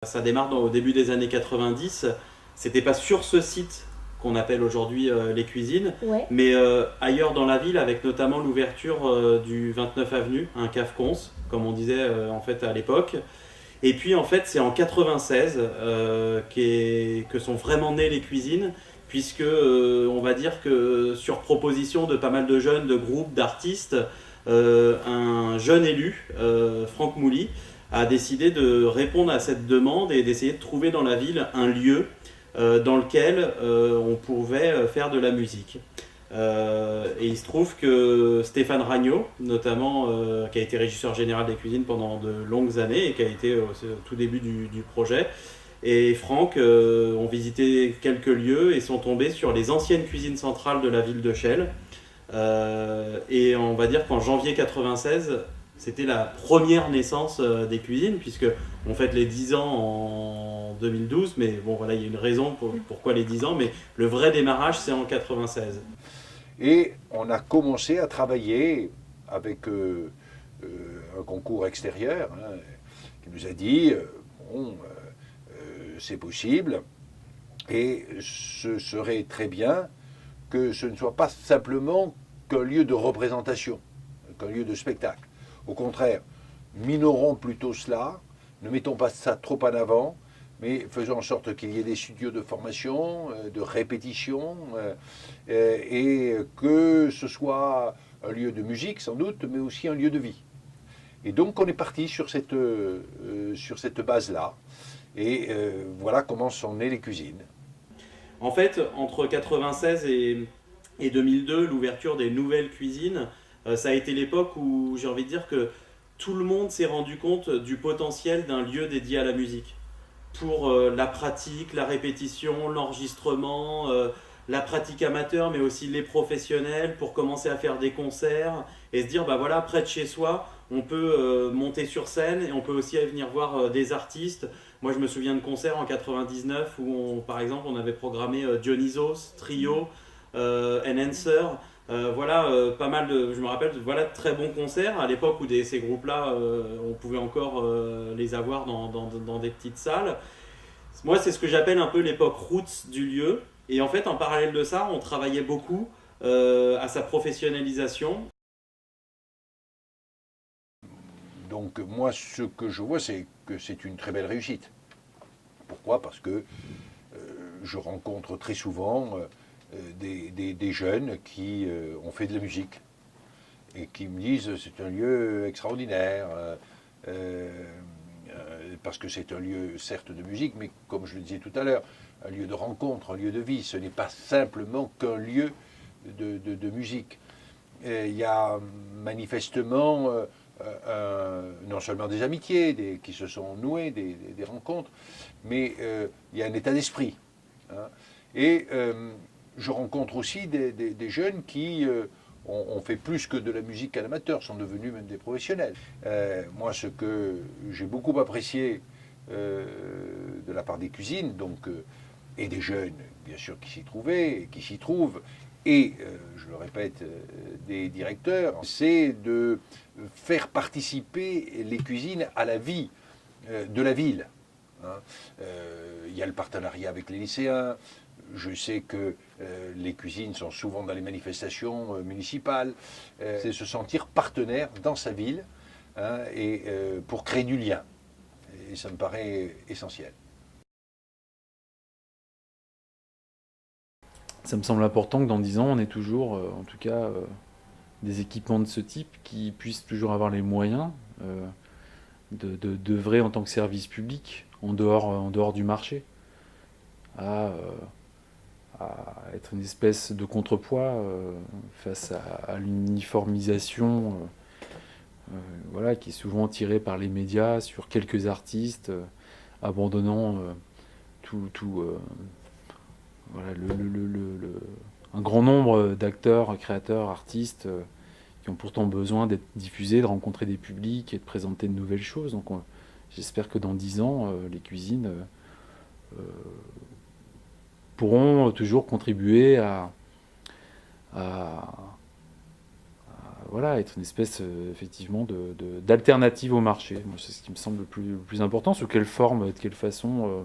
Ça démarre au début des années 90. C'était pas sur ce site qu'on appelle aujourd'hui les cuisines, Ouais. mais ailleurs dans la ville, avec notamment l'ouverture du 29 avenue, un cave cons, comme on disait en fait à l'époque. Et puis en fait, c'est en 96 que sont vraiment nées les cuisines, puisque on va dire que sur proposition de pas mal de jeunes, de groupes, d'artistes, un jeune élu, Franck Mouly, a décidé de répondre à cette demande et d'essayer de trouver dans la ville un lieu dans lequel on pouvait faire de la musique. Et il se trouve que Stéphane Ragnot, notamment, qui a été régisseur général des cuisines pendant de longues années et qui a été au tout début du projet, et Franck ont visité quelques lieux et sont tombés sur les anciennes cuisines centrales de la ville de Chelles. Et on va dire qu'en janvier 96, c'était la première naissance des cuisines, puisque on fête les 10 ans en 2012, mais bon voilà, il y a une raison pourquoi les 10 ans, mais le vrai démarrage c'est en 96. Et on a commencé à travailler avec un concours extérieur hein, qui nous a dit bon, c'est possible et ce serait très bien que ce ne soit pas simplement qu'un lieu de représentation, qu'un lieu de spectacle. Au contraire, minorons plutôt cela, ne mettons pas ça trop en avant, mais faisons en sorte qu'il y ait des studios de formation, de répétition, et que ce soit un lieu de musique sans doute, mais aussi un lieu de vie. Et donc on est parti sur cette base-là, et voilà comment sont nées les cuisines. En fait, entre 96 et 2002, l'ouverture des nouvelles cuisines, ça a été l'époque où j'ai envie de dire que tout le monde s'est rendu compte du potentiel d'un lieu dédié à la musique. Pour la pratique, la répétition, l'enregistrement, la pratique amateur, mais aussi les professionnels, pour commencer à faire des concerts et se dire, bah voilà, près de chez soi, on peut monter sur scène et on peut aussi venir voir des artistes. Moi, je me souviens de concerts en 99 où, par exemple, on avait programmé Dionysos, Trio, Enhancer. Voilà, pas mal de, je me rappelle, voilà, de très bons concerts à l'époque où ces groupes-là, on pouvait encore les avoir dans des petites salles. Moi, c'est ce que j'appelle un peu l'époque roots du lieu. Et en fait, en parallèle de ça, on travaillait beaucoup à sa professionnalisation. Donc moi, ce que je vois, c'est que c'est une très belle réussite. Pourquoi? Parce que je rencontre très souvent des jeunes qui ont fait de la musique et qui me disent c'est un lieu extraordinaire. Parce que c'est un lieu certes de musique, mais comme je le disais tout à l'heure, un lieu de rencontre, un lieu de vie. Ce n'est pas simplement qu'un lieu de musique. Et il y a manifestement non seulement des amitiés qui se sont nouées, des rencontres, mais il y a un état d'esprit. Hein. Et je rencontre aussi des jeunes qui ont fait plus que de la musique à l'amateur, sont devenus même des professionnels. Moi, ce que j'ai beaucoup apprécié de la part des cuisines, donc, et des jeunes, bien sûr, qui s'y trouvaient, et qui s'y trouvent, et, je le répète, des directeurs, c'est de faire participer les cuisines à la vie de la ville. Hein. Il y a le partenariat avec les lycéens. Je sais que les cuisines sont souvent dans les manifestations municipales. C'est se sentir partenaire dans sa ville hein, et pour créer du lien. Et ça me paraît essentiel. Ça me semble important que dans 10 ans, on ait toujours, en tout cas, des équipements de ce type qui puissent toujours avoir les moyens d'œuvrer en tant que service public en dehors du marché, à, euh, à être une espèce de contrepoids face à l'uniformisation voilà, qui est souvent tirée par les médias sur quelques artistes abandonnant voilà, un grand nombre d'acteurs, créateurs, artistes qui ont pourtant besoin d'être diffusés, de rencontrer des publics et de présenter de nouvelles choses. Donc j'espère que dans 10 ans, les cuisines pourront toujours contribuer à voilà, être une espèce effectivement d'alternative au marché. Moi, c'est ce qui me semble le plus important. Sous quelle forme, de quelle façon,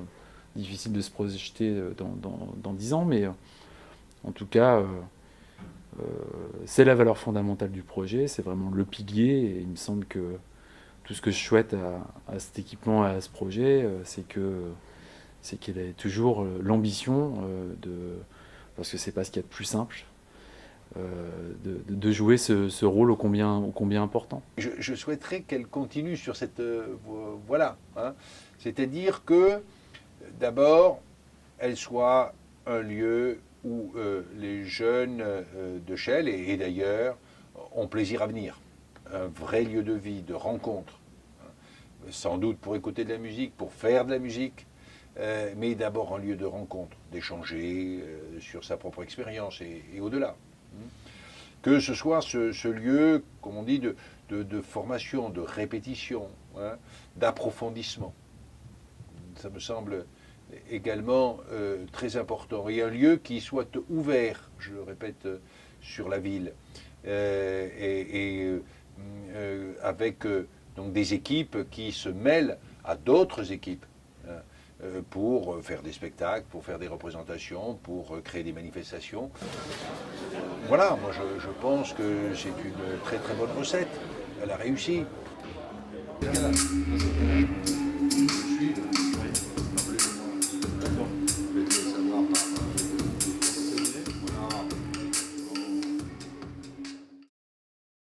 difficile de se projeter dans 10 ans, mais en tout cas, c'est la valeur fondamentale du projet, c'est vraiment le pilier, et il me semble que tout ce que je souhaite à cet équipement, à ce projet, c'est qu'il ait toujours l'ambition parce que c'est pas ce qu'il y a de plus simple, de jouer ce rôle ô combien important. Je souhaiterais qu'elle continue sur cette voilà, hein. C'est-à-dire que d'abord, elle soit un lieu où les jeunes de Chelles et d'ailleurs ont plaisir à venir. Un vrai lieu de vie, de rencontre, sans doute pour écouter de la musique, pour faire de la musique, mais d'abord un lieu de rencontre, d'échanger sur sa propre expérience et au-delà. Que ce soit ce lieu, comme on dit, de formation, de répétition, hein, d'approfondissement. Ça me semble également très important. Et un lieu qui soit ouvert, je le répète, sur la ville, avec donc des équipes qui se mêlent à d'autres équipes pour faire des spectacles, pour faire des représentations, pour créer des manifestations. Voilà, moi je pense que c'est une très très bonne recette. Elle a réussi.